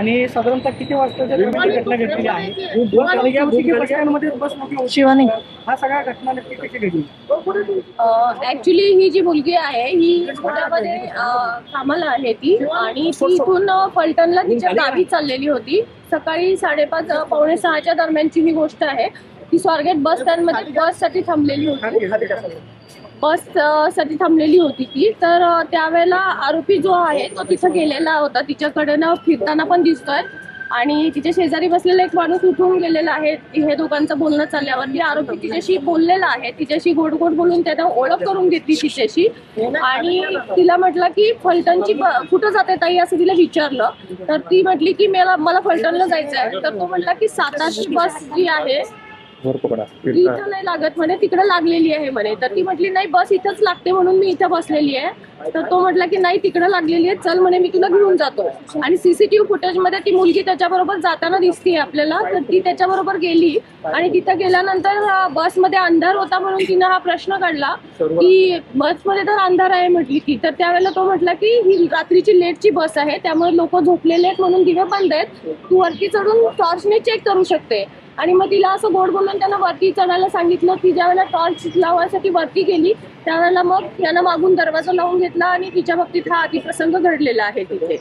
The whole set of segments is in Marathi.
आणि साधारणतः किती वाजताच्या दरम्यान घटना घडलेली आहे? बस शिवानी हा सगळ्या घटना नक्की कशी घडली? ऍक्च्युली ही जी मुलगी आहे ही पुण्यामध्ये कामाला आहे ती, आणि ती इथून फलटणला तिच्या गावी चाललेली होती. सकाळी 5:30 पावणे 6च्या दरम्यानची ही गोष्ट आहे. ती स्वारगेट बस स्टँड मध्ये बससाठी थांबलेली होती. ती तर त्यावेळेला आरोपी जो आहे तो तिथं गेलेला होता. तिच्याकडनं फिरताना पण दिसतोय, आणि तिच्या शेजारी बसलेला एक माणूस उठून गेलेला आहे. हे दोघांचं बोलणं चालल्यावरती आरोपी तिच्याशी बोललेला आहे. तिच्याशी गोड गोड बोलून त्यानं ओळख करून घेतली तिच्याशी, आणि तिला म्हटलं की फलटणची कुठं जाते ताई असं तिला विचारलं. तर ती म्हटली की मला फलटणला जायचं आहे. तर तो म्हटला की 7-8 बस जी आहे इथं नाही लागत म्हणे, तिकडे लागलेली आहे म्हणे. तर ती म्हटली नाही, बस इथंच लागते म्हणून मी इथं बसलेली आहे. तर तो म्हटला की नाही, तिकडे लागलेली आहे, चल म्हणे, मी तुला घेऊन जातो. आणि सीसीटीव्ही फुटेज मध्ये ती मुलगी त्याच्याबरोबर जाताना दिसते आपल्याला. तर ती त्याच्याबरोबर गेली, आणि तिथं गेल्यानंतर बसमध्ये अंधार होता म्हणून तिनं हा प्रश्न काढला की बसमध्ये तर अंधार आहे म्हटली ती. तर त्यावेळेला तो म्हटला की ही रात्रीची लेटची बस आहे, त्यामुळे लोक झोपलेले आहेत म्हणून दिवे बंद आहेत, तू वरती चढून टॉर्चने चेक करू शकते. आणि मग तिला असं गोड बोलून त्यांना वरती चढायला सांगितलं. ती ज्या वेळेला टॉर्च लावायसाठी वरती गेली त्यावेळेला मग त्यानं मागून दरवाजा लावून घेतला, आणि तिच्या बाबतीत हा अतिप्रसंग घडलेला आहे तिथे.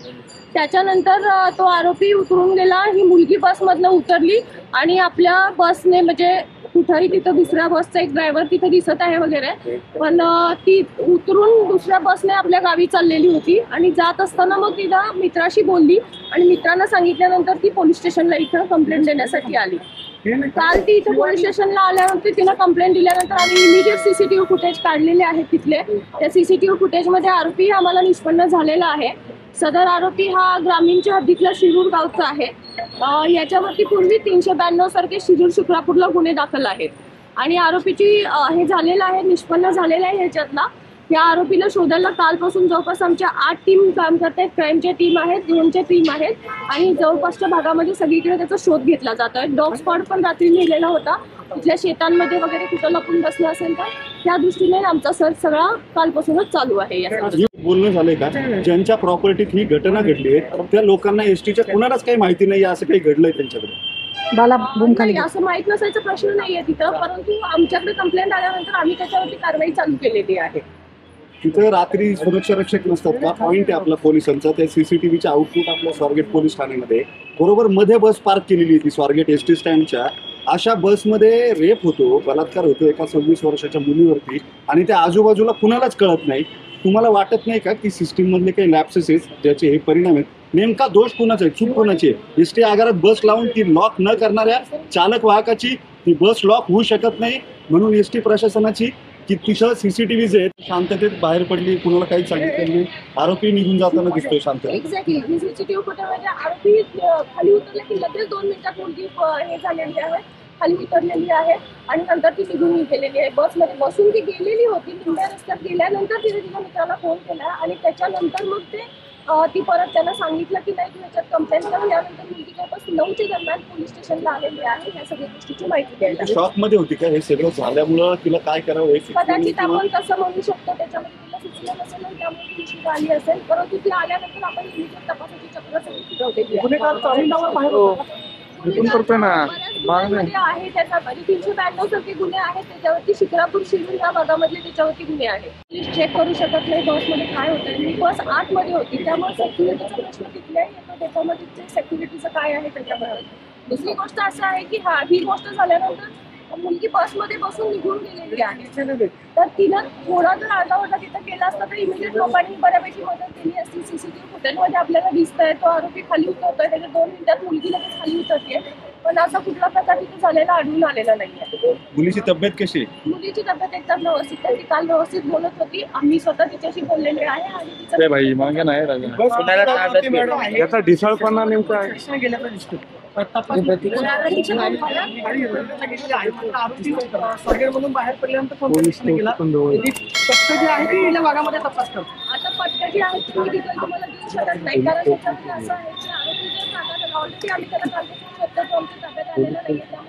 त्याच्यानंतर तो आरोपी उतरून गेला. ही मुलगी बसमधनं उतरली, आणि आपल्या बसने म्हणजे कुठंही तिथं दुसऱ्या बसचा एक ड्रायव्हर तिथे दिसत आहे वगैरे, पण ती उतरून दुसऱ्या बसने आपल्या गावी चाललेली होती. आणि जात असताना मग तिला मित्राशी बोलली, आणि मित्रांना सांगितल्यानंतर ती पोलीस स्टेशनला इथं कंप्लेंट देण्यासाठी आली. काल ती इथं पोलीस स्टेशनला आल्यानंतर तिनं कंप्लेंट दिल्यानंतर आम्ही इमिडिएट सीसीटीव्ही फुटेज काढलेले आहेत तिथले. त्या सीसीटीव्ही फुटेजमध्ये आरोपी आम्हाला निष्पन्न झालेला आहे. सदर आरोपी हा ग्रामीणच्या हद्दीतला शिरूर गावचा आहे. याच्यावरती पूर्वी 392 सारखे शिरूर शुक्रापूरला गुन्हे दाखल आहेत, आणि आरोपीची हे झालेलं आहे, निष्पन्न झालेलं आहे. ह्याच्यातला या आरोपीला शोधायला कालपासून जवळपास आमच्या 8 टीम काम करत आहेत. क्राईमच्या टीम आहेत, ड्रोनच्या टीम आहेत, आणि जवळपासच्या भागामध्ये सगळीकडे त्याचा शोध घेतला जातोय. डॉग स्पॉट पण रात्री नेलेला होता, तिथल्या शेतांमध्ये वगैरे कुठं लपून बसलं असेल तर त्या दृष्टीने आमचा सर्च सगळा कालपासूनच चालू आहे. बोलणं झालंय का ज्यांच्या प्रॉपर्टीत ही घटना घडली आहे त्या लोकांना एसटीच्या कुणालाच काही माहिती नाही असं काही घडलंय त्यांच्याकडे? असं माहित नसायचा प्रश्न नाहीये तिथं, परंतु आमच्याकडे कंप्लेंट आल्यानंतर आम्ही त्याच्यावरती कारवाई चालू केलेली आहे. तिथं रात्री सुरक्षा रक्षक नसतात का? पॉईंट आहे आपला पोलिसांचा, त्या सीसीटीव्हीच्या आउटपुट आपल्या स्वारगेट पोलीस ठाण्यामध्ये बरोबर मध्ये बस पार्क केलेली होती स्वारगेट एसटी स्टँडच्या. अशा बसमध्ये रेप होतो, बलात्कार होतो एका 26 वर्षाच्या मुलीवरती, आणि त्या आजूबाजूला कुणालाच कळत नाही. तुम्हाला वाटत नाही का की सिस्टीम मधले काही लॅप्सेस ज्याचे हे परिणाम आहेत? नेमका दोष कोणाचा आहे, चूक कोणाची आहे? एसटी आगारात बस लावून ती लॉक न करणाऱ्या चालक वाहकाची ती बस लॉक होऊ शकत नाही, म्हणून एसटी प्रशासनाची की तिथं सीसीटीव्ही जे आहेत शांततेत बाहेर पडली, कुणाला काही सांगितलं नाही, आरोपी निघून जाताना दिसतोय शांततेत. एक्झॅक्टली, सीसीटीव्ही फुटेजमध्ये आरोपी खाली उतरले की लगेच 2 मिनिटात मुलगी हे झालेली आहे, खाली उतरलेली आहे, आणि नंतर ती निघून गेलेली आहे. बसमध्ये बसून ती गेलेली होती. निंब्या रस्त्यात गेल्यानंतर तिने तिच्या मित्राला फोन केला, आणि त्याच्यानंतर मग ती परत त्यांना सांगितलं की नाही, तू याच्यात कंप्लेंट करून. यानंतर मुलगी जवळपास 9च्या दरम्यान पोलीस स्टेशनला आलेली आहे ह्या सगळ्या गोष्टीची माहिती द्यायला. शॉक मध्ये होती का हे सगळं झाल्यामुळं? तिला काय करावं हे कदाचित आपण तसं म्हणू शकतो. त्याच्यामध्ये तिला सुचलं नसेल आणि त्यामुळे ती उशीर आली असेल, परंतु ती आल्यानंतर आपण इमिजिएट तपासाची चक्र सगळी फिरवलेली आहे. आहे त्याच्यामध्ये 392 सारखे गुन्हे आहेत, त्याच्यावरती शिक्रापूर शिरूर या भागामधले त्याच्यावरती गुन्हे आहेत. पोलीस चेक करू शकत नाही बसमध्ये काय होतं. मी बस आतमध्ये होती, त्यामुळे सेक्युरिटीचा प्रश्न तिथलाही येतो. त्याच्यामध्ये सेक्युरिटीचं काय आहे त्याच्यामध्ये. दुसरी गोष्ट असं आहे की ही गोष्ट झाल्यानंतर मुलगी बसमध्ये बसून निघून गेलेली आहे. तर तिनं थोडा जर आरडाओरडा तिथं केला असता तर इमिजिएट लोकांनी बऱ्यापैकी मदत केली असती. सीसीटीव्ही फुटेजमध्ये आपल्याला दिसतंय तो आरोपी खाली उतरतोय, त्याच्या 2 मिनिटात मुलगी लगेच खाली उतरते, पण असा कुठला प्रकार तिथे झालेला आढळून आलेला नाहीये. मुलीची तब्येत कशी? मुलीची तब्येत एकदम व्यवस्थित आहे. ती काल व्यवस्थित बोलत होती, आम्ही स्वतः तिच्याशी बोललेले आहे, आणि याचा ढिसाळपणा नेमका मधून बाहेर पडल्यानंतर पटकं जी आहे ती भागामध्ये तपास करतो. आता पटकं जी आहे ती डिटेल तुम्हाला देऊ शकत नाही, कारण त्याच्यामध्ये असं आहे की आरोपी जर ऑलरेडी आम्ही त्याला कालपासून शोधतो, आमच्या ताब्यात आलेला नाहीये.